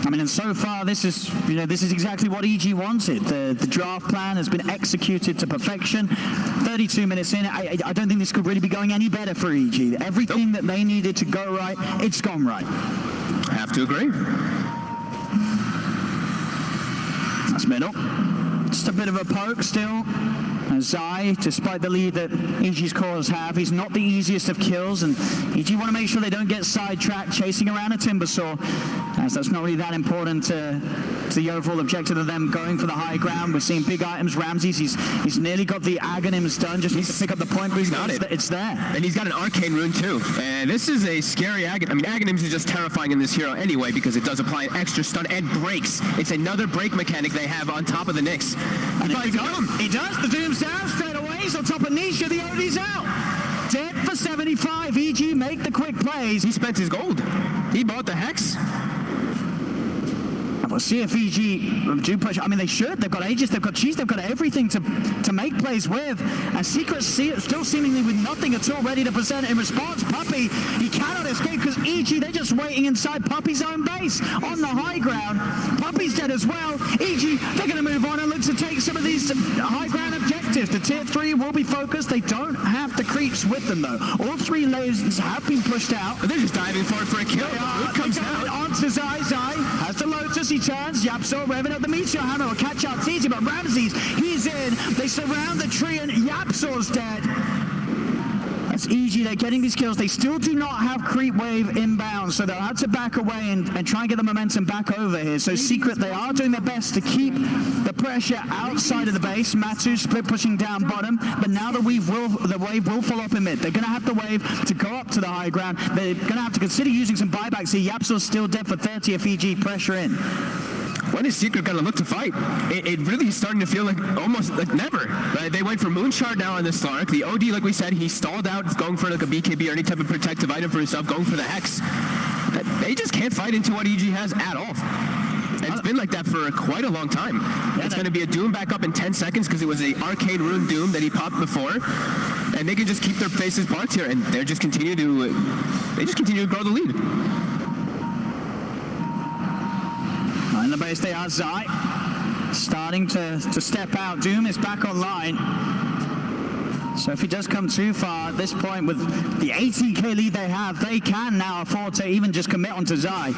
I mean, and so far, this is exactly what EG wanted. The draft plan has been executed to perfection. 32 minutes in, I don't think this could really be going any better for EG. Everything that they needed to go right, it's gone right.
I have to agree.
That's middle. Just a bit of a poke still. Zai, despite the lead that EG's cores have, he's not the easiest of kills, and EG want to make sure they don't get sidetracked chasing around a Timbersaw, as that's not really that important to the overall objective of them going for the high ground. We're seeing big items. Ramses, he's nearly got the Aghanims done, just needs to pick up the point, but he's got it. It's there.
And he's got an Arcane Rune too. And this is a scary Aghanims is just terrifying in this hero anyway, because it does apply an extra stun and breaks. It's another break mechanic they have on top of the Nyx.
He does. The Doom's down straight away. He's on top of Nisha. The OD's out. Dead for 75. EG make the quick plays.
He spent his gold. He bought the Hex.
We'll see if EG do push. I mean, they should. They've got Aegis, they've got Cheese, they've got everything to make plays with. And Secret still seemingly with nothing at all ready to present in response. Puppy, he cannot escape because EG, they're just waiting inside Puppy's own base on the high ground. Puppy's dead as well. EG, they're going to move on and look to take some of these high ground objectives. The tier 3 will be focused. They don't have the creeps with them, though. All 3 lasers have been pushed out.
But they're just diving for it for a kill. It comes out.
Onto Zai. Zai has the Lotus. He turns. YapzOr revving up the Meteor Hammer. Will catch Arteezy, but Ramses, he's in. They surround the tree, and YapzOr's dead. That's EG. They're getting these kills. They still do not have creep wave inbound, so they'll have to back away and try and get the momentum back over here. So Secret, they are doing their best to keep the pressure outside of the base. Matu split pushing down bottom, but now the wave will fall up in mid. They're going to have the wave to go up to the high ground. They're going to have to consider using some buybacks here. YapzOr's still dead for 30 if EG pressure in.
When is Secret going to look to fight? It really is starting to feel like almost like never. Right? They went for Moonshard now on the Slark. The OD, like we said, he stalled out, going for like a BKB or any type of protective item for himself, going for the Hex. They just can't fight into what EG has at all. And it's been like that for quite a long time. It's going to be a Doom back up in 10 seconds because it was the Arcane Rune Doom that he popped before. And they can just keep their faces marked here, and they just continue to grow the lead.
In the base, they are Zai starting to step out. Doom is back online. So if he does come too far at this point with the 18k lead they have, they can now afford to even just commit onto Zai.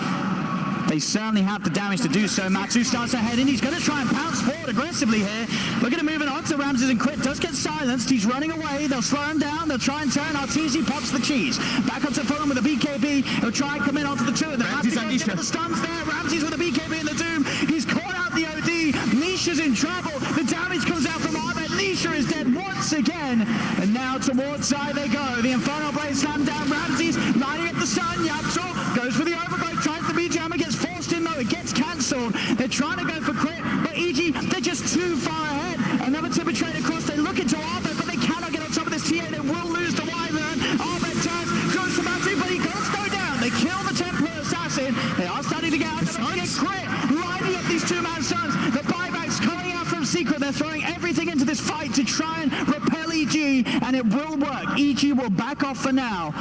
They certainly have the damage to do so. Matu starts ahead and he's going to try and pounce forward aggressively here. Look at him moving on to Ramses, and Crit does get silenced. He's running away. They'll slow him down. They'll try and turn. Arteezy pops the cheese. Back onto Fulham with a BKB. He'll try and come in onto the 2 of them. Ramses on Nisha. The stuns there. Ramses with a BKB in the Doom. He's caught out the OD. Nisha's in trouble. The damage comes out from EG.Abed. Nisha is dead once again. And now towards Zai they go. The Infernal Blade slammed down. Ramses lining up the stun. YapzOr goes for the overgrowth. Tries the B-Jammer. Gets forced in though. It gets cancelled. They're trying to go for Crit, but EG, they're just too far ahead. Another Timber trade across. They look into EG.Abed, but they cannot get on top of this TA. They will lose the Wyvern. EG.Abed turns, goes for Matu, but he does go down. They kill the Templar Assassin. They are starting to get out. They're get Crit, lining up these 2-man stuns. The buybacks coming out from Secret. They're throwing everything into this fight to try and repel EG, and it will work. EG will back off for now.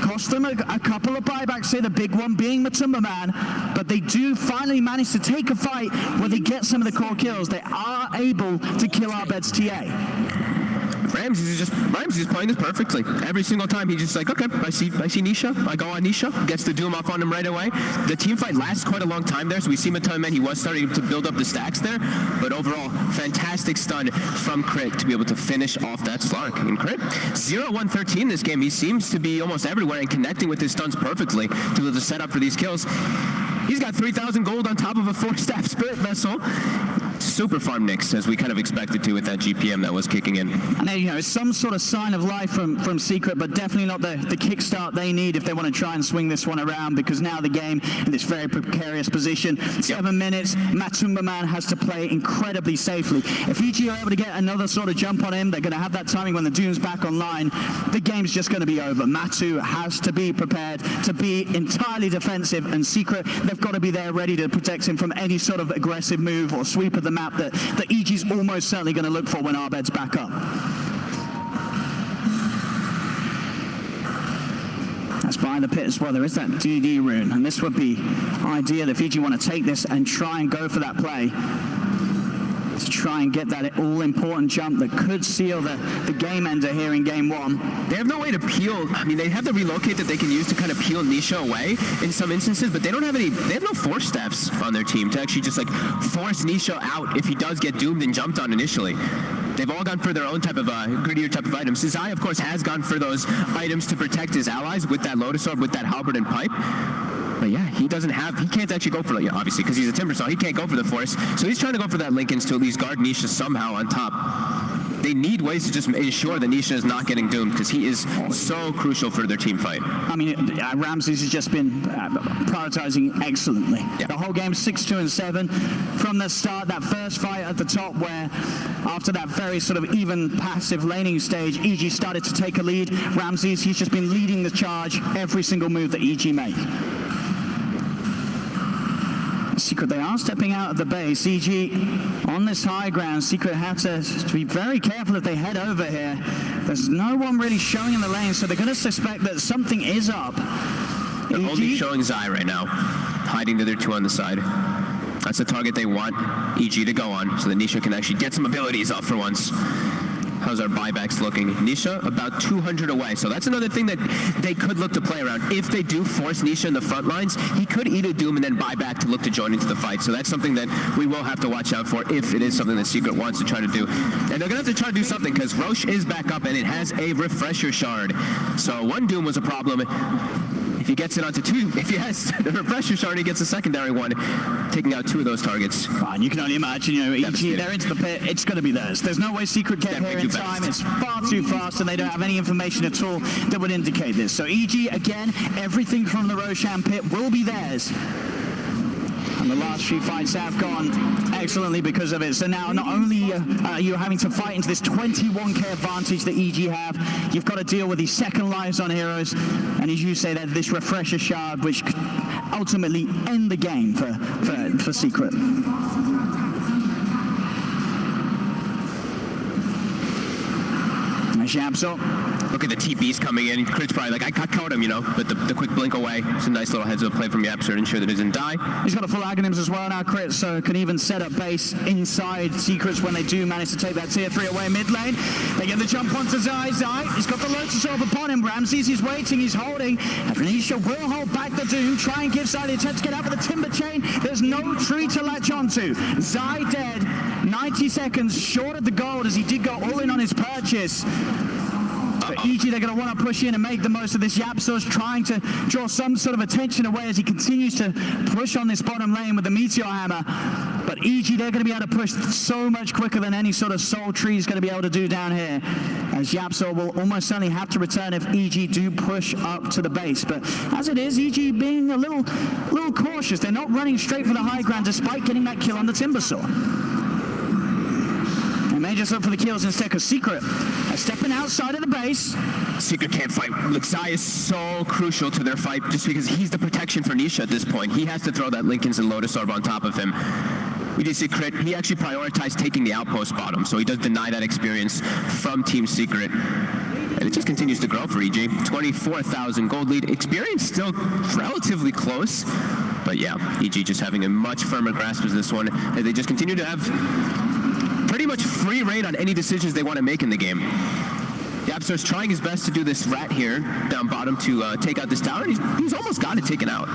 Cost them a couple of buybacks here, the big one being Matumbaman, but they do finally manage to take a fight where they get some of the core kills. They are able to kill EG.Abed's TA.
Ramses is playing this perfectly. Every single time he's just like, okay, I see Nisha, I go on Nisha, gets the Doom off on him right away. The team fight lasts quite a long time there, so we see Matumbaman, he was starting to build up the stacks there, but overall, fantastic stun from Crit to be able to finish off that Slark. And Crit, 0-1-13 this game, he seems to be almost everywhere and connecting with his stuns perfectly to be able to set up for these kills. He's got 3,000 gold on top of a 4-staff Spirit Vessel. Super farm Nyx, as we kind of expected to with that GPM that was kicking in.
And you know, it's some sort of sign of life from Secret, but definitely not the kickstart they need if they want to try and swing this one around, because now the game in this very precarious position. 7 minutes, Matumbaman has to play incredibly safely. If EG are able to get another sort of jump on him, they're going to have that timing when the Doom's back online. The game's just going to be over. Matu has to be prepared to be entirely defensive, and Secret, they've got to be there ready to protect him from any sort of aggressive move or sweep of the map that EG's almost certainly going to look for when EG.Abed's back up. That's behind the pit as well. There is that DD rune, and this would be ideal if EG want to take this and try and go for that play. to try and get that all-important jump that could seal the game ender here in game one.
They have no way to peel. I mean, they have the relocate that they can use to kind of peel Nisha away in some instances, but they don't have any. They have no force steps on their team to actually just like force Nisha out if he does get doomed and jumped on initially. They've all gone for their own type of grittier type of items. Zai, of course, has gone for those items to protect his allies with that Lotus Orb, with that Halberd and Pipe. But yeah, he can't actually go for it, obviously, because he's a Timbersaw. He can't go for the Force. So he's trying to go for that Linken's to at least guard Nisha somehow on top. They need ways to just ensure that Nisha is not getting doomed, because he is so crucial for their team fight.
I mean, YapzOr has just been prioritizing excellently. Yeah. The whole game 6-2 and 7 from the start. That first fight at the top, where after that very sort of even passive laning stage, EG started to take a lead. YapzOr, he's just been leading the charge every single move that EG make. Secret, they are stepping out of the base. EG on this high ground. Secret have to be very careful if they head over here. There's no one really showing in the lane, so they're going to suspect that something is up.
They're only showing Zai right now, hiding the other two on the side. That's the target they want EG to go on, so that Nisha can actually get some abilities off for once. How's our buybacks looking? Nisha about 200 away, so that's another thing that they could look to play around. If they do force Nisha in the front lines, he could eat a Doom and then buy back to look to join into the fight. So that's something that we will have to watch out for if it is something that Secret wants to try to do. And they're going to have to try to do something, because Roche is back up and it has a Refresher Shard. So one Doom was a problem. If he gets it onto two, if he has the Refresher Shard, he gets a secondary one, taking out two of those targets.
Fine, you can only imagine, you know, EG, they're into the pit, it's going to be theirs. There's no way Secret get here in time. It's far too fast, and they don't have any information at all that would indicate this. So EG, again, everything from the Roshan pit will be theirs. And the last few fights have gone excellently because of it. So now not only are you having to fight into this 21k advantage that EG have, you've got to deal with these second lives on heroes. And as you say, that this Refresher Shard, which could ultimately end the game for Secret. YapzOr.
Look at the TPs coming in. Crit's probably like, I caught him, you know, but the quick blink away. It's a nice little heads-up play from YapzOr to ensure that he doesn't die.
He's got a full Aghanims as well now, Crit, so can even set up base inside Secrets when they do manage to take that tier 3 away mid lane. They get the jump onto Zai. He's got the Lotus Orb upon him. YapzOr, he's waiting, he's holding. Nisha will hold back the Doom, try and give Zai the attempt to get out with the Timber Chain. There's no tree to latch onto. Zai dead. 90 seconds short of the gold, as he did go all in on his purchase. But EG, they're going to want to push in and make the most of this. YapzOr's trying to draw some sort of attention away as he continues to push on this bottom lane with the Meteor Hammer. But EG, they're going to be able to push so much quicker than any sort of soul tree is going to be able to do down here. As YapzOr will almost certainly have to return if EG do push up to the base. But as it is, EG being a little cautious. They're not running straight for the high ground despite getting that kill on the Timbersaw. They may just look for the kills instead, because Secret are stepping outside of the base.
Secret can't fight. Look, Zai is so crucial to their fight just because he's the protection for Nisha at this point. He has to throw that Linken's and Lotus Orb on top of him. We did see Crit. He actually prioritized taking the outpost bottom, so he does deny that experience from Team Secret. And it just continues to grow for EG. 24,000 gold lead. Experience still relatively close. But yeah, EG just having a much firmer grasp as this one, as they just continue to have pretty much free reign on any decisions they want to make in the game. YapzOr's trying his best to do this rat here down bottom to take out this tower, and he's almost got it taken out.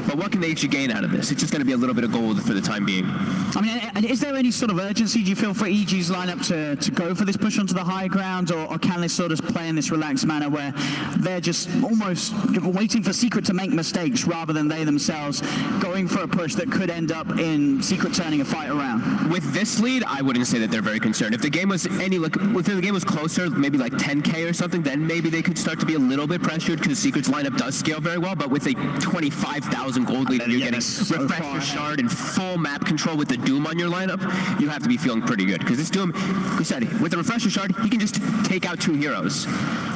But what can they actually gain out of this? It's just going to be a little bit of gold for the time being.
I mean, is there any sort of urgency, do you feel, for EG's lineup to go for this push onto the high ground, or can they sort of play in this relaxed manner where they're just almost waiting for Secret to make mistakes rather than they themselves going for a push that could end up in Secret turning a fight around?
With this lead, I wouldn't say that they're very concerned. If the game was if the game was closer, maybe like 10k or something, then maybe they could start to be a little bit pressured, because Secret's lineup does scale very well. But with a 25,000 gold lead, and you're getting Refresher Shard and full map control with the Doom on your lineup, you have to be feeling pretty good. Because this Doom, we said, with the Refresher Shard, he can just take out 2 heroes.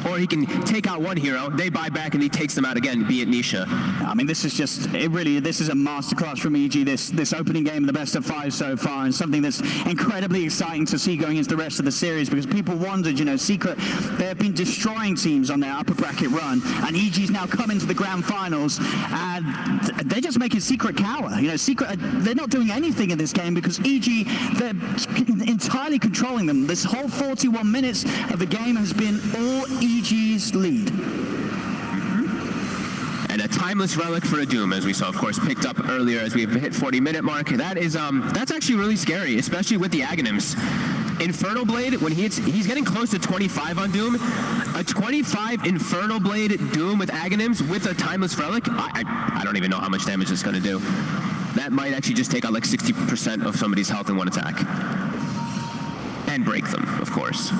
Or he can take out 1 hero, they buy back, and he takes them out again, be it Nisha.
I mean, this is just, this is a masterclass from EG, this opening game of the best of 5 so far, and something that's incredibly exciting to see going into the rest of the series, because people wondered, you know, Secret, they have been destroying teams on their upper bracket run, and EG's now come into the grand finals, and they're just making Secret cower. You know, Secret, they're not doing anything in this game because EG, they're entirely controlling them. This whole 41 minutes of the game has been all EG's lead.
And a timeless relic for a Doom, as we saw, of course, picked up earlier as we've hit 40-minute mark. That is, that's actually really scary, especially with the Aghanims. Infernal Blade, when he's getting close to 25 on Doom. A 25 Infernal Blade Doom with Aghanims with a timeless relic. I don't even know how much damage it's going to do. That might actually just take out like 60% of somebody's health in one attack. And break them, of course.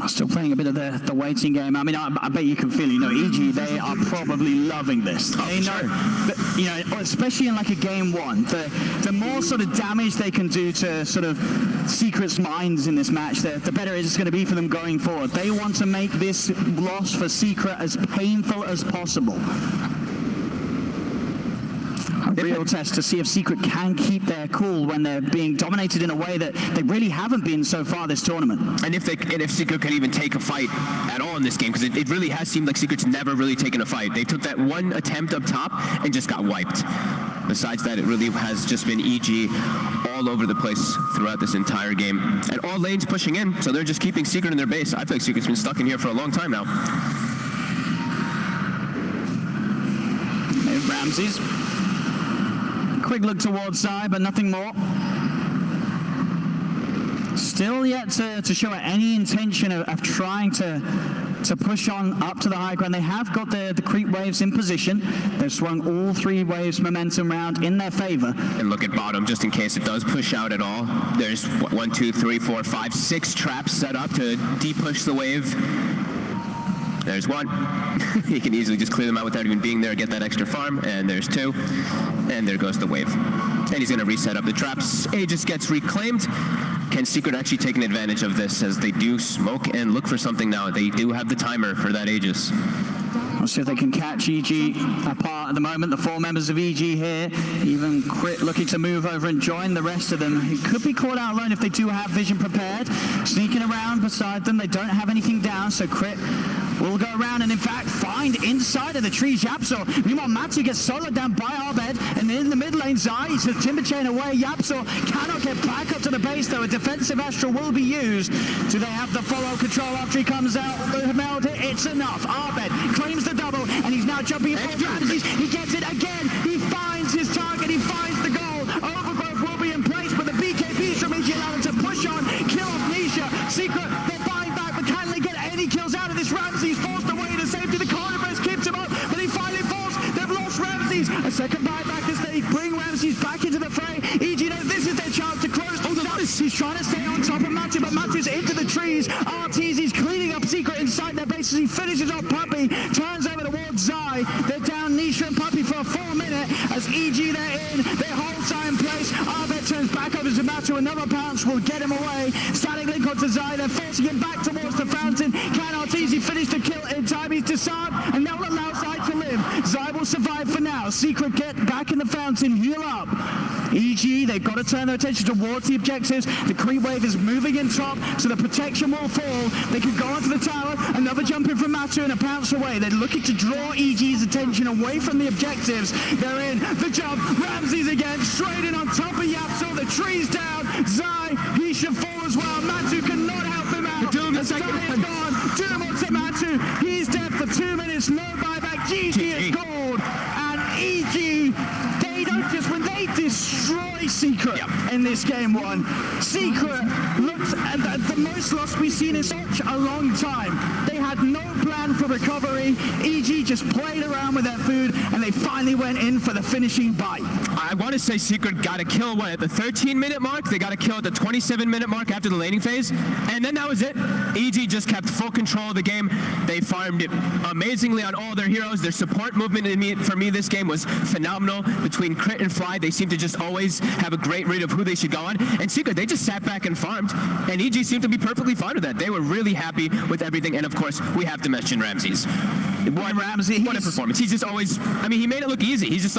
Still playing a bit of the waiting game. I mean, I bet you can feel, you know, EG, they are probably loving this. They know, that, you know, especially in like a game one, the more sort of damage they can do to sort of Secret's minds in this match, the better it's going to be for them going forward. They want to make this loss for Secret as painful as possible. A real test to see if Secret can keep their cool when they're being dominated in a way that they really haven't been so far this tournament.
And if Secret can even take a fight at all in this game, because it really has seemed like Secret's never really taken a fight. They took that one attempt up top and just got wiped. Besides that, it really has just been EG all over the place throughout this entire game. And all lanes pushing in, so they're just keeping Secret in their base. I feel like Secret's been stuck in here for a long time now.
Ramses. Quick look towards Zai, but nothing more. Still yet to show any intention of trying to push on up to the high ground. They have got the creep waves in position. They've swung all 3 waves momentum round in their favor.
And look at bottom, just in case it does push out at all. There's 1, 2, 3, 4, 5, 6 traps set up to de-push the wave. There's 1. He can easily just clear them out without even being there, get that extra farm. And there's 2. And there goes the wave. And he's going to reset up the traps. Aegis gets reclaimed. Can Secret actually take an advantage of this as they do smoke and look for something now? They do have the timer for that Aegis.
We'll see if they can catch EG apart at the moment. The 4 members of EG here. Even Crit looking to move over and join the rest of them. He could be caught out alone if they do have vision prepared. Sneaking around beside them. They don't have anything down, so Crit will go around and in fact find inside of the trees YapzOr. Meanwhile, Matu gets soloed down by Abed, and in the mid lane Zai says timber chain away. YapzOr cannot get back up to the base though. A defensive Astral will be used. Do they have the follow control after he comes out? The meld, it's enough. Abed claims the double, and he's now jumping in for Ramses. He gets it again. He finds his target. He finds the goal. Overgrowth will be in place, but the BKBs from EG allow him to push on, kill off Nisha. Secret, they're buying back, but can they get any kills out of this? Ramses forced away to safety. The Carnivores keeps him up, but he finally falls. They've lost Ramses. A second buyback as they bring Ramses back into the fray. EG knows this is their chance to close things up. He's trying to stay on top of Matu, but Matu's into the trees. Arteezy's cleaning up Secret inside their base as he finishes off Puppy. Turns over towards Zai. They're down Nisha and Puppy for a full minute as EG they're in. They hold Zai in place. Abed turns back over to Matu. Another pounce will get him away. Static link onto Zai. They're forcing him back towards the fountain. Can Arteezy finish the kill in time? He's disarmed and that will allow Zai to live. Zai will survive for now. Secret get back in the fountain. Heal up. EG, they've got to turn their attention towards the objectives. The creep wave is moving in top, so the protection will fall. They can go onto the tower. Another jump in from Matu and a pounce away. They're looking to draw EG's attention away from the objectives. They're in. The jump. Ramses again. Straight in on top of YapzOr. The tree's down. Zai, he should fall as well. Matu cannot help him out.
Doom, the
Zai
second
is gone. Doom onto Matu. He's dead for 2 minutes. No buyback. GG is gold. And EG, they don't just when they destroy Secret in this game one. Secret looked at the most loss we've seen in such a long time. They had no plan for recovery. EG just played around with their food and they finally went in for the finishing bite.
I want to say Secret got a kill at the 13-minute mark. They got a kill at the 27-minute mark after the laning phase. And then that was it. EG just kept full control of the game. They farmed it amazingly on all their heroes. Their support movement for me this game was phenomenal. Between Crit and Fly, they seem to just always have a great read of who they should go on. And Secret, they just sat back and farmed. And EG seemed to be perfectly fine with that. They were really happy with everything. And of course, we have to mention Ramses. What a performance. He's just always, I mean, he made it look easy. He's just